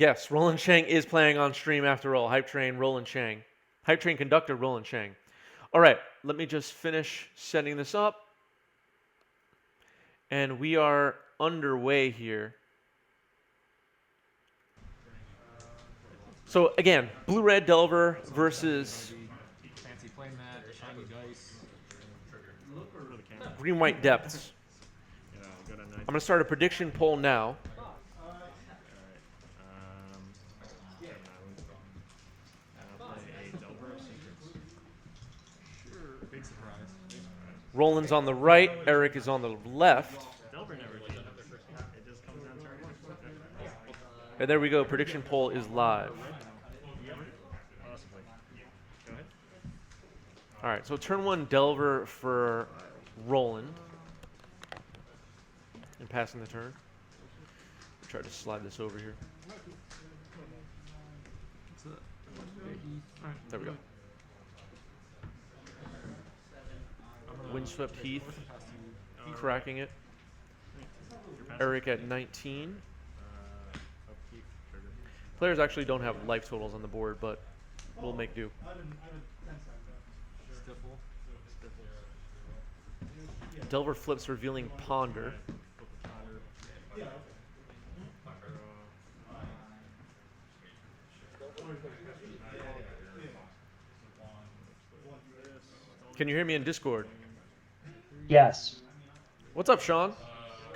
Yes, Roland Chang is playing on stream after all. Hype Train, Roland Chang. Hype Train conductor, Roland Chang. All right, let me just finish setting this up. And we are underway here. So again, Blue-Red Delver versus Fancy playmat, shiny dice. Green-White Depths. I'm going to start a prediction poll now. Big surprise. Roland's on the right, Eric is on the left. And there we go, prediction poll is live. All right, so turn one Delver for Roland. And passing the turn. Try to slide this over here. There we go. Windswept Heath, cracking it. Eric at 19. Players actually don't have life totals on the board, but we'll make do. Delver flips, revealing Ponder. Can you hear me in Discord? Yes. What's up, Sean?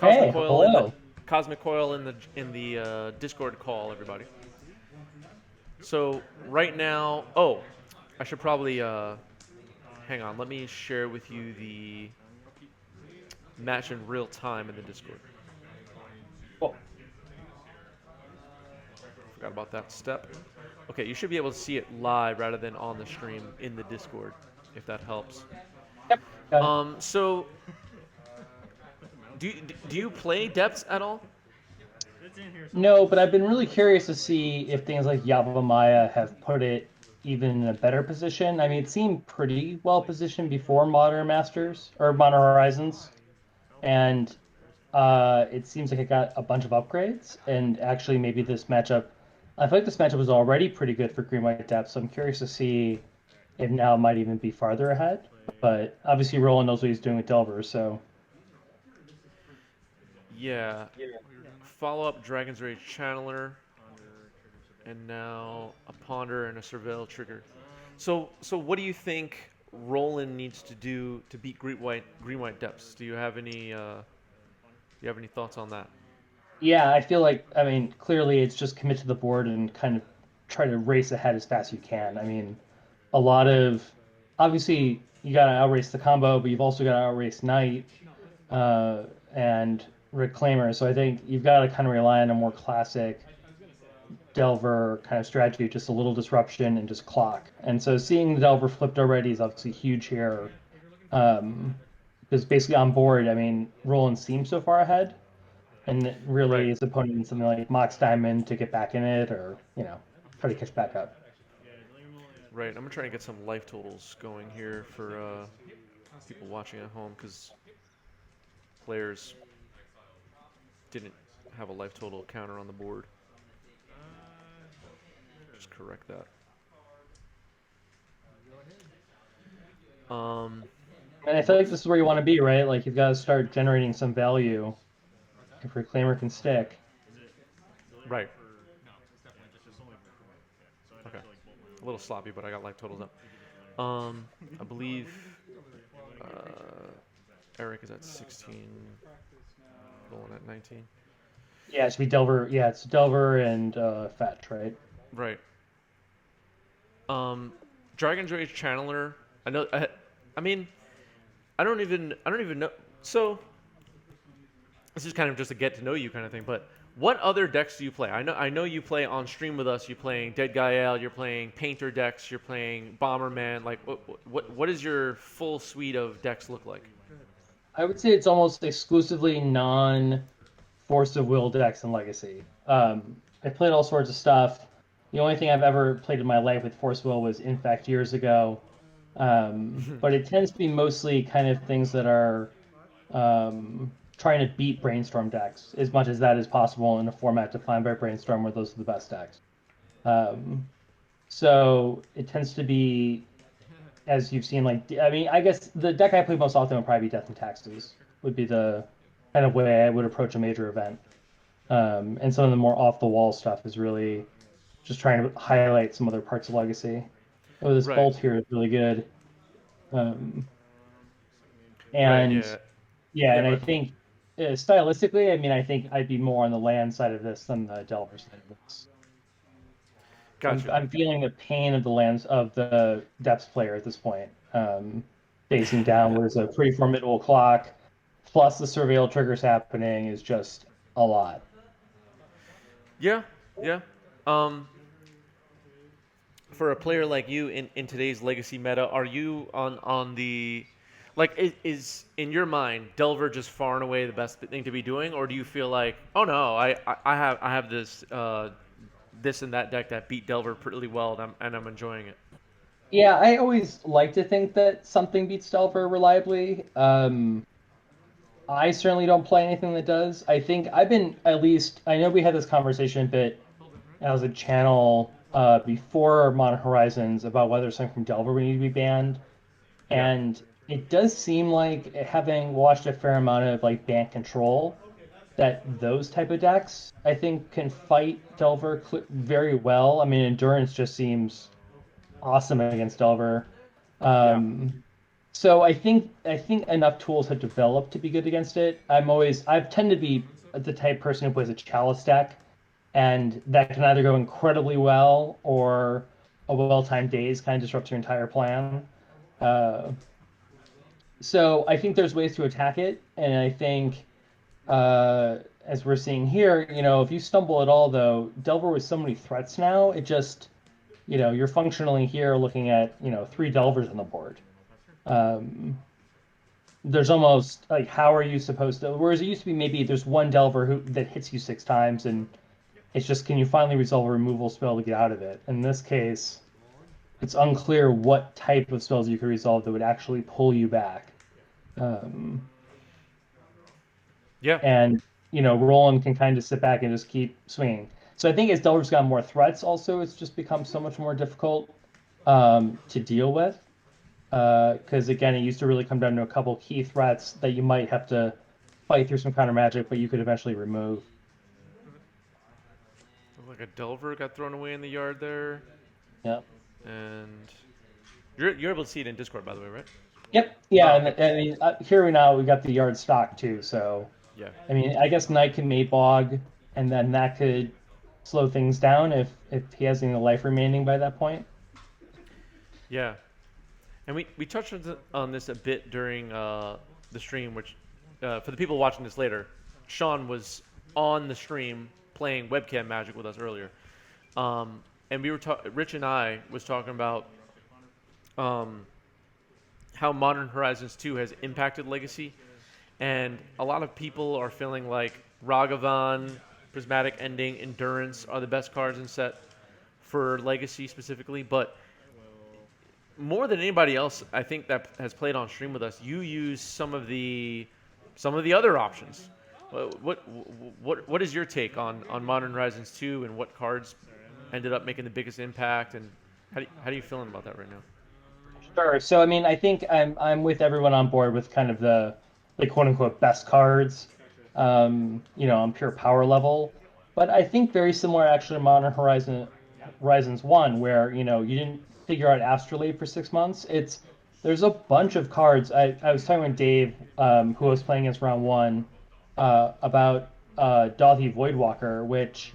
Hey, hello. Cosmic Coil in the Discord call, everybody. So right now, I should probably hang on. Let me share with you the match in real time in the Discord. Cool. Forgot about that step. Okay, you should be able to see it live rather than on the stream in the Discord, if that helps. Yep. So, do you play Depths at all? No, but I've been really curious to see if things like Yavimaya have put it even in a better position. I mean, it seemed pretty well positioned before Modern Masters or Modern Horizons, and it seems like it got a bunch of upgrades. And actually, maybe this matchup, I feel like this matchup was already pretty good for Green White Depth. So I'm curious to see if now it might even be farther ahead. But obviously, Roland knows what he's doing with Delver, so. Yeah. Follow-up Dragon's Rage Channeler, and now a Ponder and a Surveil trigger. So what do you think Roland needs to do to beat Green White Depths? Do you have any thoughts on that? Yeah, I feel like, I mean, clearly it's just commit to the board and kind of try to race ahead as fast as you can. I mean, a lot of, obviously, you got to outrace the combo, but you've also got to outrace Knight and Reclaimer. So I think you've got to kind of rely on a more classic Delver kind of strategy, just a little disruption and just clock. And so seeing the Delver flipped already is obviously huge here. Because basically on board, I mean, Roland seems so far ahead. And really, Right. his opponent needs something like Mox Diamond to get back in it, or try to catch back up. Right. I'm gonna try and get some life totals going here for people watching at home, because players didn't have a life total counter on the board. Just correct that. And I feel like this is where you want to be, right? Like you've got to start generating some value if Reclaimer can stick. Right. Okay. A little sloppy, but I got life totals up. I believe Eric is at 16, Roland at 19. Yeah, it should be Delver. Yeah, it's Delver and Fetch, right? Right. Dragon's Rage Channeler. I know. I mean, I don't even know. So this is kind of just a get to know you kind of thing. But what other decks do you play? I know you play on stream with us. You're playing Dead Gael. You're playing Painter decks. You're playing Bomberman. Like, what does your full suite of decks look like? I would say it's almost exclusively non-Force of Will decks in Legacy. I played all sorts of stuff. The only thing I've ever played in my life with Force of Will was Infect years ago. But it tends to be mostly kind of things that are trying to beat Brainstorm decks as much as that is possible in a format defined by Brainstorm, where those are the best decks. Um, so it tends to be, as you've seen, like I mean, I guess the deck I play most often would probably be Death and Taxes. Would be the kind of way I would approach a major event. And some of the more off the wall stuff is really just trying to highlight some other parts of Legacy. Oh, this Right. bolt here is really good. Um, Right. and Yeah. yeah, Yeah. and Go I ahead. think stylistically, I mean, I think I'd be more on the land side of this than the Delver side of this. Got you. I'm feeling the pain of the lands of the depths player at this point. Facing down was a pretty formidable clock, plus the surveil triggers happening is just a lot. Yeah. Yeah. Um, for a player like you in today's legacy meta, are you on the like is in your mind Delver just far and away the best thing to be doing, or do you feel like, oh no, I have this this and that deck that beat Delver pretty well, and I'm enjoying it. Yeah, I always like to think that something beats Delver reliably. I certainly don't play anything that does. I think I've been at least. I know we had this conversation a bit as a channel before Modern Horizons about whether something from Delver would need to be banned, Yeah. and it does seem like, having watched a fair amount of like ban control, that those type of decks I think can fight Delver very well. I mean, Endurance just seems awesome against Delver. Yeah. Um, so I think enough tools have developed to be good against it. I've tended to be the type of person who plays a Chalice deck, and that can either go incredibly well or a well-timed daze kind of disrupts your entire plan. Uh, so I think there's ways to attack it, and I think as we're seeing here, if you stumble at all, though, Delver with so many threats now, it just you're functionally here looking at three Delvers on the board. Um, there's almost like, how are you supposed to? Whereas it used to be, maybe there's one Delver that hits you 6 times, and it's just, can you finally resolve a removal spell to get out of it? In this case, it's unclear what type of spells you could resolve that would actually pull you back. Um, Yeah. and Roland can kind of sit back and just keep swinging. So I think as Delver's got more threats, also it's just become so much more difficult to deal with. Because again, it used to really come down to a couple key threats that you might have to fight through some counter magic, but you could eventually remove. Like a Delver got thrown away in the yard there, Yeah. and you're able to see it in Discord, by the way, right? Yep. Oh, Yeah, and okay. I mean, here we now we got the yard stock too. So Yeah. I mean, I guess Knight can mate bog, and then that could slow things down if he has any life remaining by that point. Yeah. And we touched on this a bit during the stream, which for the people watching this later, Sean was on the stream playing webcam Magic with us earlier, and Rich and I was talking about um, how Modern Horizons 2 has impacted Legacy, and a lot of people are feeling like Ragavan, Prismatic Ending, Endurance are the best cards in set for Legacy specifically, but more than anybody else, I think that has played on stream with us, you use some of the other options. What is your take on Modern Horizons 2, and what cards ended up making the biggest impact, and how do you feeling about that right now? Sure. So I mean, I think I'm with everyone on board with kind of the quote unquote best cards, on pure power level. But I think very similar actually to Horizons 1, where you didn't figure out Astrolabe for 6 months. There's a bunch of cards. I was talking with Dave, who I was playing against round one, about Dathi Voidwalker, which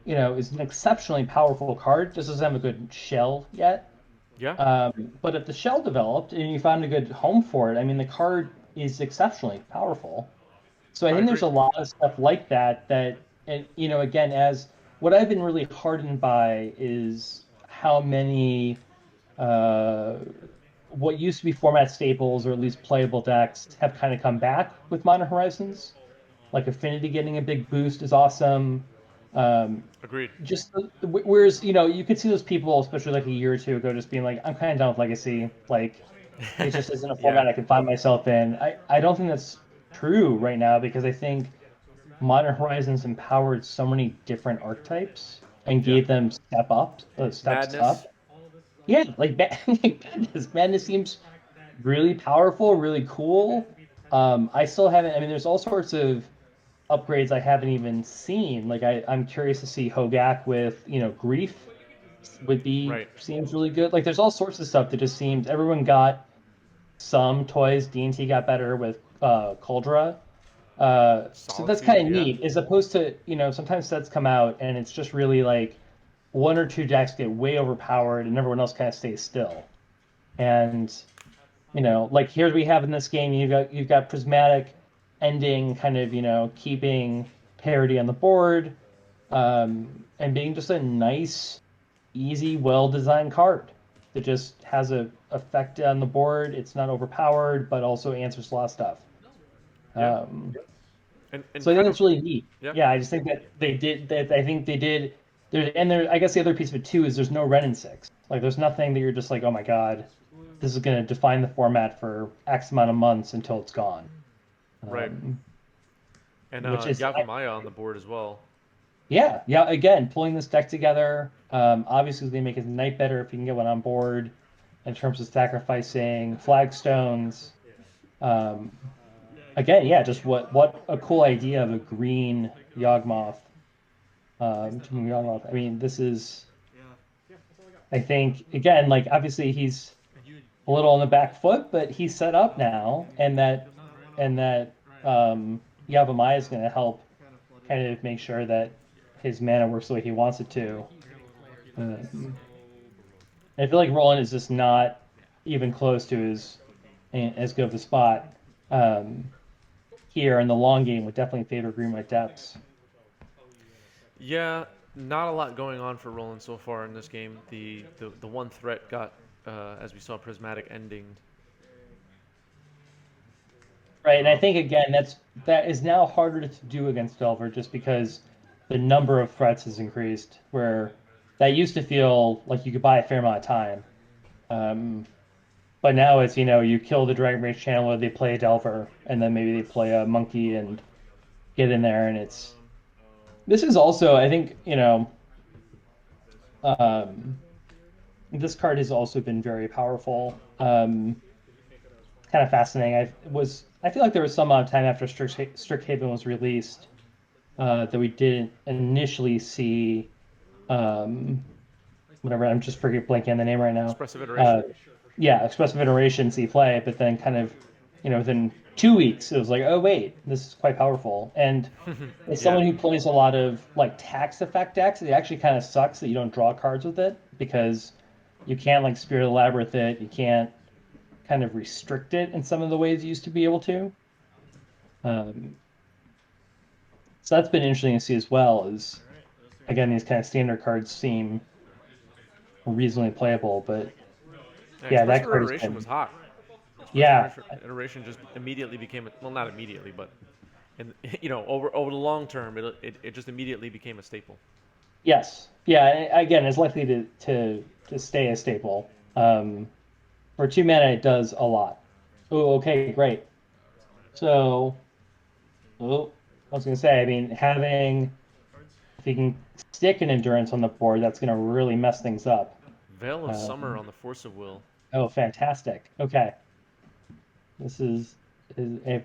is an exceptionally powerful card. Just doesn't have a good shell yet. Yeah, But if the shell developed and you found a good home for it, I mean, the card is exceptionally powerful. So I I think there's agree. a lot of stuff like that, and again, as what I've been really hardened by is how many uh, what used to be format staples or at least playable decks have kind of come back with Modern Horizons. Like Affinity getting a big boost is awesome. Um, Agreed. just whereas you could see those people, especially like a year or two ago, just being like, I'm kind of done with Legacy. Like, it just isn't a Yeah, format I can find myself in. I don't think that's true right now because I think Modern Horizons empowered so many different archetypes and Yeah. gave them steps Madness. up. Yeah, like, like Madness. Madness seems really powerful, really cool. I still haven't. I mean, there's all sorts of upgrades I haven't even seen. Like I'm curious to see Hogak with Grief would be Right. seems really good. Like there's all sorts of stuff that just seems everyone got some toys. D&T got better with Cauldra. So that's kind Solitude. of Yeah. neat, as opposed to, sometimes sets come out and it's just really like one or two decks get way overpowered and everyone else kind of stays still. And, like here we have in this game, you've got Prismatic ending kind of, keeping parity on the board, and being just a nice, easy, well-designed card that just has a effect on the board. It's not overpowered, but also answers a lot of stuff. Yeah. Um, And so I think kind of it's really neat. yeah. Yeah, I just think that they did that. I think they did there, and there. I guess the other piece of it too is there's no Ren and Six. Like, there's nothing that you're just like, oh my god, this is going to define the format for X amount of months until it's gone. Right. Um, And which is, Yavimaya on the board as well. yeah, yeah. Again, pulling this deck together. Obviously, they make his Knight better if you can get one on board. In terms of sacrificing flagstones. Um, Again, yeah, just what a cool idea of a green Yawgmoth. I mean, this is, I think, again, like obviously he's a little on the back foot, but he's set up now, and that Yavimaya is going to help kind of make sure that his mana works the way he wants it to. Um, I feel like Roland is just not even close to as good of a spot here, in the long game would definitely favor green white depths. Yeah, not a lot going on for Roland so far in this game. The one threat got, as we saw, Prismatic ending. Right, and I think again that is now harder to do against Delver just because the number of threats has increased. Where that used to feel like you could buy a fair amount of time, but now it's you kill the Dragon Rage Channeler, they play a Delver, and then maybe they play a Monkey and get in there, and this is also, I think, um, this card has also been very powerful. Kind of fascinating. I feel like there was some amount of time after Strict Haven was released that we didn't initially see, um, whatever. I'm just blanking on the name right now. Expressive Uh, Iteration. yeah, Expressive Iteration see play, but then kind of, within 2 weeks, it was like, oh wait, this is quite powerful. And as Yeah. someone who plays a lot of like tax effect decks, it actually kind of sucks that you don't draw cards with it because you can't like Spirit of the Labyrinth it, you can't kind of restrict it in some of the ways you used to be able to. Um, so that's been interesting to see as well. Is again, these kind of standard cards seem reasonably playable, but Yeah, yeah, Expressive that card has Iteration was been, hot. yeah, Iteration just immediately became well, not immediately, but and over the long term, it just immediately became a staple. yes, yeah. Again, it's likely to stay a staple. For 2 mana, it does a lot. Oh, okay, great. So, oh, I was gonna say, I mean, having if you can stick an endurance on the board, that's gonna really mess things up. Veil of Summer Um, on the Force of Will. oh, fantastic. Okay, this is if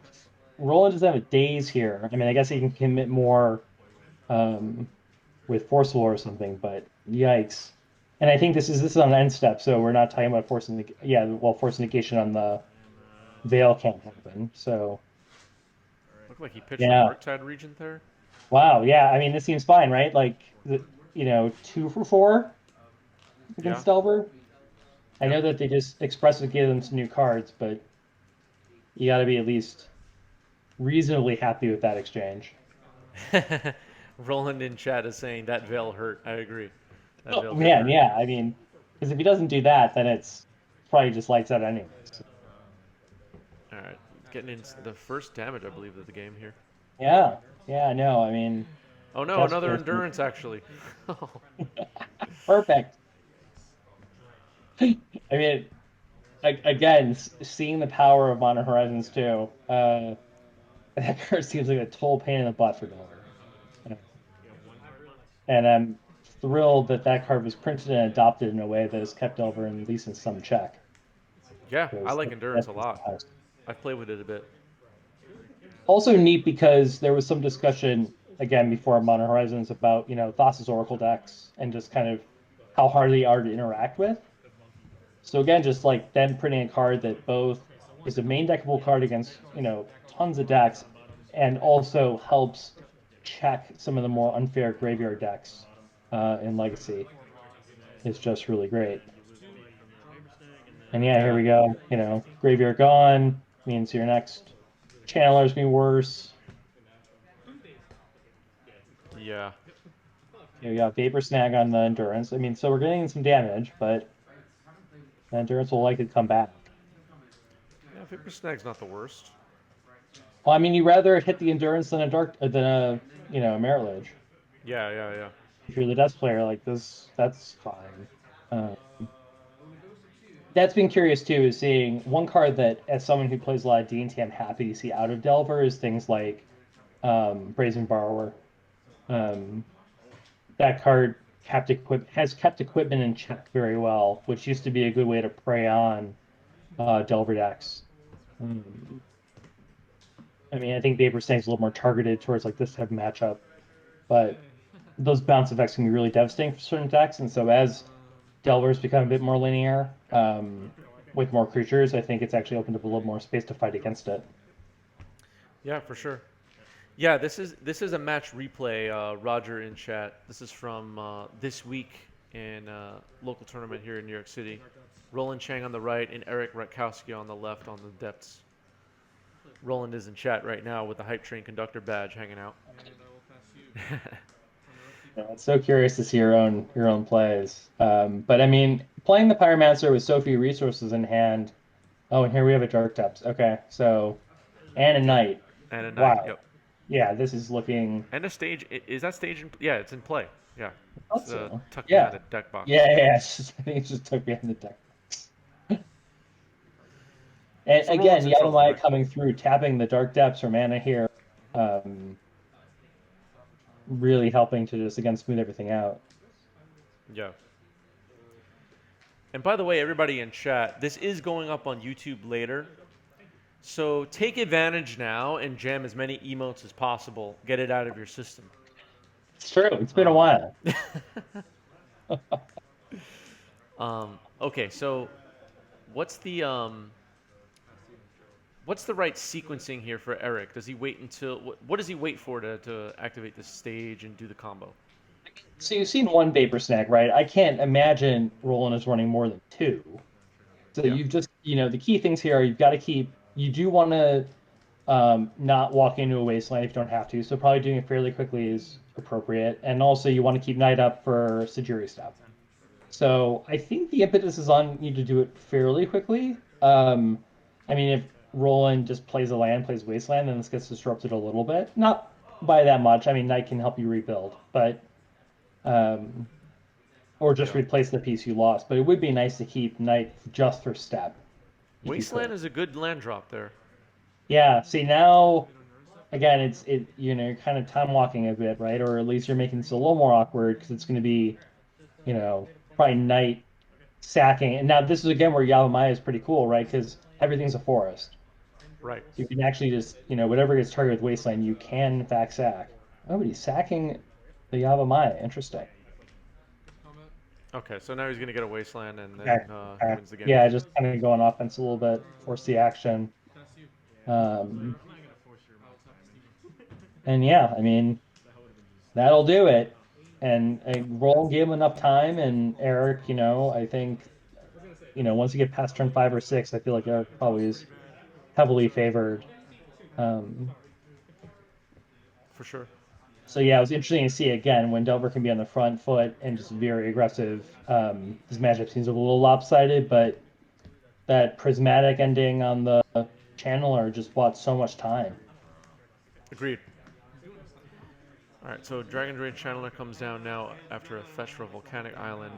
Roland doesn't have a daze here. I mean, I guess he can commit more um, with Forceful or something, but yikes. And I think this is on the end step, so we're not talking about yeah, well, force negation on the Veil can't happen. So Looked like he pitched a yeah, Murktide Regent there. wow, yeah. I mean, this seems fine, right? Like 2 for 4 Yeah. against Delver. I Yep. know that they just expressly gave them some new cards, but you got to be at least reasonably happy with that exchange. Roland in chat is saying that Veil hurt. I agree. That Oh Veil did man, hurt. yeah. I mean, because if he doesn't do that, then it's probably just lights out anyways. All right, getting into the first damage, I believe, of the game here. Yeah, yeah. No, I mean, Oh no, that's another just endurance actually. perfect. I mean, again, seeing the power of Modern Horizons 2. That card seems like a total pain in the butt for Delver. And I'm thrilled that that card was printed and adopted in a way that has kept Delver at least in some check. Yeah, I Because like endurance that's a just lot. the house. I've played with it a bit. Also neat because there was some discussion again before Modern Horizons about Thassa's Oracle decks and just kind of how hard they are to interact with. So again, just like them printing a card that both is a main deckable card against tons of decks, and also helps check some of the more unfair graveyard decks in Legacy is just really great. And yeah, here Yeah, we go. Graveyard gone means your next channeler's be worse. yeah, You got Vapor Snag on the Endurance. I mean, so we're getting some damage, but the Endurance will likely come back. yeah. Vapor Snag's not the worst. Well, I mean, you rather hit the Endurance than a Merit Lage. Yeah, yeah, yeah. If you're the Dust player, like this, that's fine. Uh, that's been curious too, is seeing one card that, as someone who plays a lot of D&T, I'm happy to see out of Delver is things like Brazen Borrower. Um, that card has kept equipment in check very well, which used to be a good way to prey on Delver decks. Um, I mean, I think Vapor Snake's a little more targeted towards like this type of matchup, but those bounce effects can be really devastating for certain decks. And so as Delvers become a bit more linear with more creatures, I think it's actually opened up a little more space to fight against it. Yeah, for sure. Yeah, this is a match replay. Roger in chat. This is from this week in local tournament here in New York City. Roland Chang on the right and Eric Ratkowski on the left on the depths. Roland is in chat right now with the Hype Train conductor badge hanging out. I'm so curious to see your own plays. But I mean, playing the Pyromancer with so few resources in hand. Oh, and here we have a Dark Depths. Okay, so and a Yep. Knight. And a knight. Wow. Yep. Yeah, this is looking. And a stage. Is that stage in? Yeah, it's in play. Yeah. Thought It's so. tucked behind Yeah. the deck box. Yeah. I think it just took behind the deck. And So again, Roland's in trouble, Yavimaya right? coming through, tapping the Dark Depths or mana here, um, really helping to just again smooth everything out. Yeah. And by the way, everybody in chat, this is going up on YouTube later. So take advantage now and jam as many emotes as possible. Get it out of your system. It's true. It's been a Um, while. okay, so what's the what's the right sequencing here for Eric? Does he wait until what does he wait for to activate the stage and do the combo? So you've seen one Vapor Snack, right? I can't imagine Roland is running more than two. So Yeah, you've just, the key things here are you've got to you do want to not walk into a wasteland if you don't have to. So probably doing it fairly quickly is appropriate. And also you want to keep Night up for Sajiri stuff. So I think the impetus is on you to do it fairly quickly. I mean, if Roland just plays a land, plays Wasteland, then this gets disrupted a little bit. Not by that much. I mean, Knight can help you rebuild, but um, or just yeah. replace the piece you lost. But it would be nice to keep Knight just for step, if you Wasteland could. is a good land drop there. Yeah. See now, again, you're kind of time walking a bit, right? Or at least you're making this a little more awkward because it's going to be probably Knight sacking. And now this is again where Yavimaya is pretty cool, right? Because everything's a forest. Right. So you can actually just, whatever gets targeted with Wasteland, you can in fact sack. Oh, but he's sacking the Yavimaya. Interesting. Okay, so now he's gonna get a Wasteland and Okay. then he Okay. wins the game. Yeah, just kind of going offense a little bit, force the action. Um, and yeah, I mean, that'll do it. And Roland gave him enough time, and Eric, I think, once you get past turn 5 or 6, I feel like Eric probably is heavily favored. Um, For sure. so yeah, it was interesting to see again when Delver can be on the front foot and just very aggressive. This matchup seems a little lopsided, but that prismatic ending on the channeler just bought so much time. Agreed. All right, so Dragon Drain Channeler comes down now after a fetch for a volcanic island.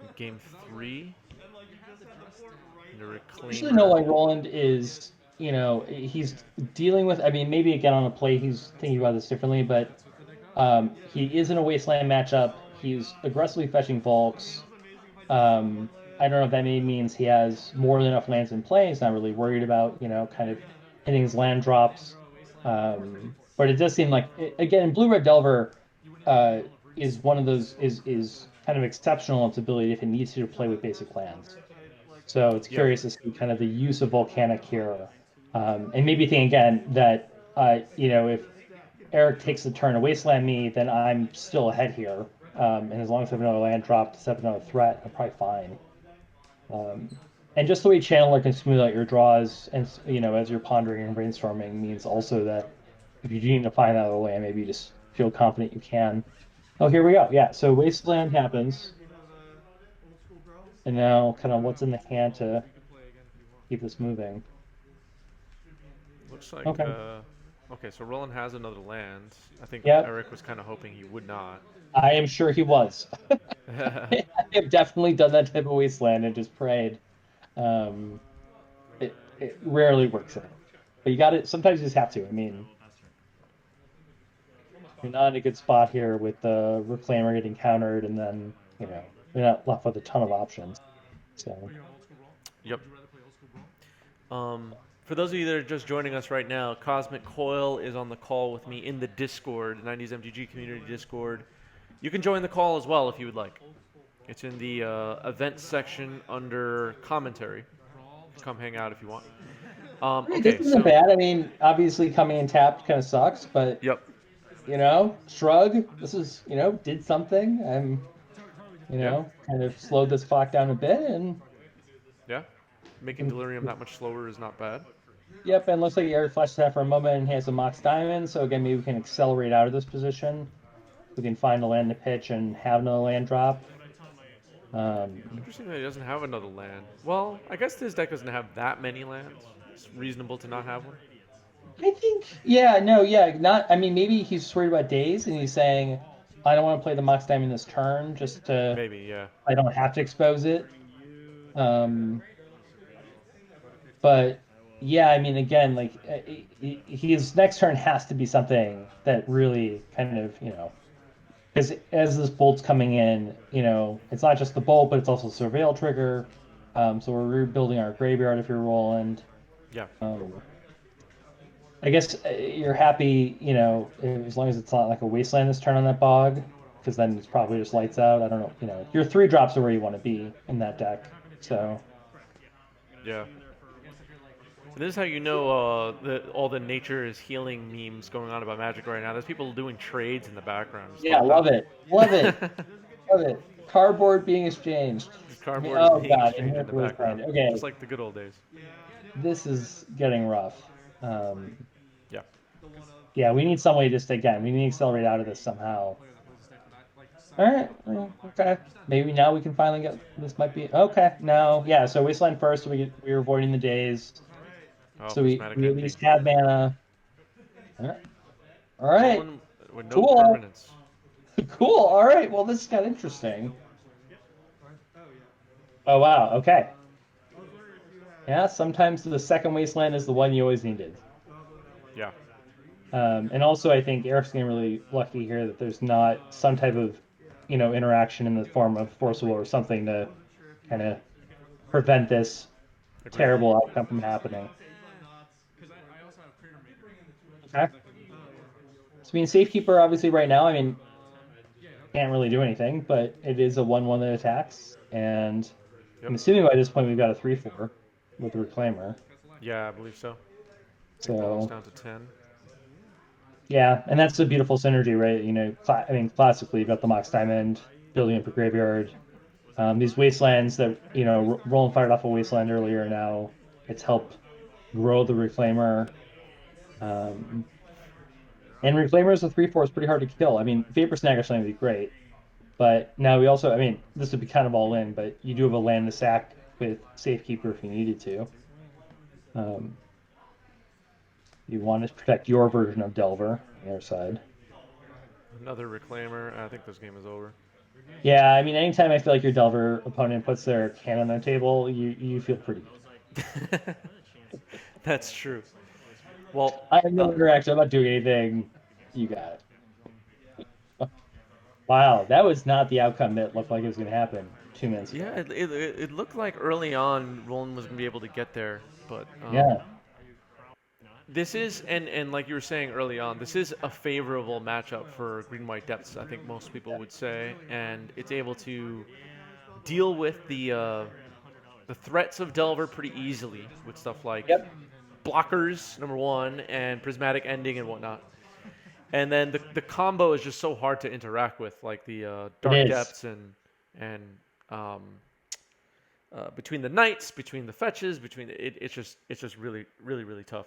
In game 3. And the I usually know reclaimer. why Roland is you know, he's dealing with. I mean, maybe again on a play, he's thinking about this differently, but he is in a wasteland matchup. He's aggressively fetching Volks. I don't know if that maybe means he has more than enough lands in play. He's not really worried about, you know, kind of hitting his land drops. But it does seem like, again, Blue Red Delver is one of those is kind of exceptional in its ability if it needs to play with basic lands. So it's Yep. curious to see kind of the use of Volcanic here, and maybe think again that you know, if Eric takes the turn to wasteland me, then I'm still ahead here. And as long as I have another land drop to set up another threat, I'm probably fine. Um, and just the way Channeler can smooth out your draws, and you know, as you're pondering and brainstorming, means also that if you do need to find that other land, maybe you just feel confident you can. Oh, here we go. Yeah, so wasteland happens, and now kind of what's in the hand to keep this moving. Looks like. Okay. Okay, so Roland has another land. I think Yep. Eric was kind of hoping he would not. I am sure he was. I have definitely done that type of wasteland and just prayed. Um, it rarely works out, but you got it. Sometimes you just have to. I mean, you're not in a good spot here with the reclaimer getting countered, and then you know you're not left with a ton of options. So Yep. For those of you that are just joining us right now, Cosmic Coil is on the call with me in the Discord, 90s MTG Community Discord. You can join the call as well if you would like. It's in the events section under commentary. Come hang out if you want. this Okay, isn't so bad. I mean, obviously coming in tapped kind of sucks, but yep, you know, shrug. This is you know did something. I'm you yeah, know kind of slowed this clock down a bit, and yeah. Making Delirium that much slower is not bad. yep, and looks like he already flashed that for a moment and he has a Mox Diamond, so again, maybe we can accelerate out of this position. We can find a land to pitch and have another land drop. Interesting that he doesn't have another land. Well, I guess this deck doesn't have that many lands. It's reasonable to not have one. I think, yeah, no, yeah, not. I mean, maybe he's just worried about days and he's saying, I don't want to play the Mox Diamond this turn just to, Maybe, yeah. I don't have to expose it. Um, but yeah, I mean, again, like his next turn has to be something that really kind of, you know, because as this bolt's coming in, you know, it's not just the bolt, but it's also surveil trigger. So we're rebuilding our graveyard if you're Roland. Yeah. Um, I guess you're happy, you know, as long as it's not like a wasteland this turn on that bog, because then it's probably just lights out. I don't know, you know, your 3 drops are where you want to be in that deck. So Yeah. And this is how you know all the nature is healing memes going on about Magic right now. There's people doing trades in the background. Just yeah, love it, love it, love it. Cardboard being exchanged. I mean, Cardboard is oh being god, exchanged in the Inherent background, Wasteland. Okay, just like the good old days. this is getting rough. Um, Yeah. yeah, we need some way just again, we need to accelerate out of this somehow. All right, well, okay. Maybe now we can finally get this. Might be okay. No, yeah. So Wasteland first. We're avoiding the days. Oh, So prismatic we at ending. least have mana. All right. All right. Rolling with no Cool. permanence. Cool. All right. Well, this got interesting. Oh wow. Okay. Yeah. Sometimes the second Wasteland is the one you always needed. Yeah. And also, I think Eric's getting really lucky here that there's not some type of, you know, interaction in the form of forcible or something to kind of prevent this Agreed. terrible outcome from happening. Okay. So, I mean, Safekeeper, obviously, right now, I mean, can't really do anything, but it is a 1/1 that attacks. And I'm Yep. assuming by this point we've got a 3/4 with the Reclaimer. Yeah, I believe so. Take the lowest So, down to 10. yeah, and that's a beautiful synergy, right? You know, I mean, classically, you've got the Mox Diamond building up a graveyard. These wastelands that, you know, Roland fired off a wasteland earlier now, it's helped grow the Reclaimer. Um, and Reclaimer as a 3/4 is pretty hard to kill. I mean, Vapor Snag actually would be great. But now we also, I mean, this would be kind of all in, but you do have a land to sack with Safekeeper if you needed to. Um, you want to protect your version of Delver on the other side. Another Reclaimer. I think this game is over. Yeah, I mean, anytime I feel like your Delver opponent puts their can on their table, you feel pretty good. That's true. Well, I have no interaction. I'm not doing anything. You got it. Wow, that was not the outcome that looked like it was going to happen 2 minutes yeah, ago. it looked like early on Roland was gonna be able to get there, but Yeah, this is and like you were saying early on, this is a favorable matchup for green white depths. I think most people would say, and it's able to deal with the threats of Delver pretty easily with stuff like yep, blockers, number one, and prismatic ending and whatnot. And then the combo is just so hard to interact with, like the it dark is. depths and um, between the knights, between the fetches, it's just really really really tough.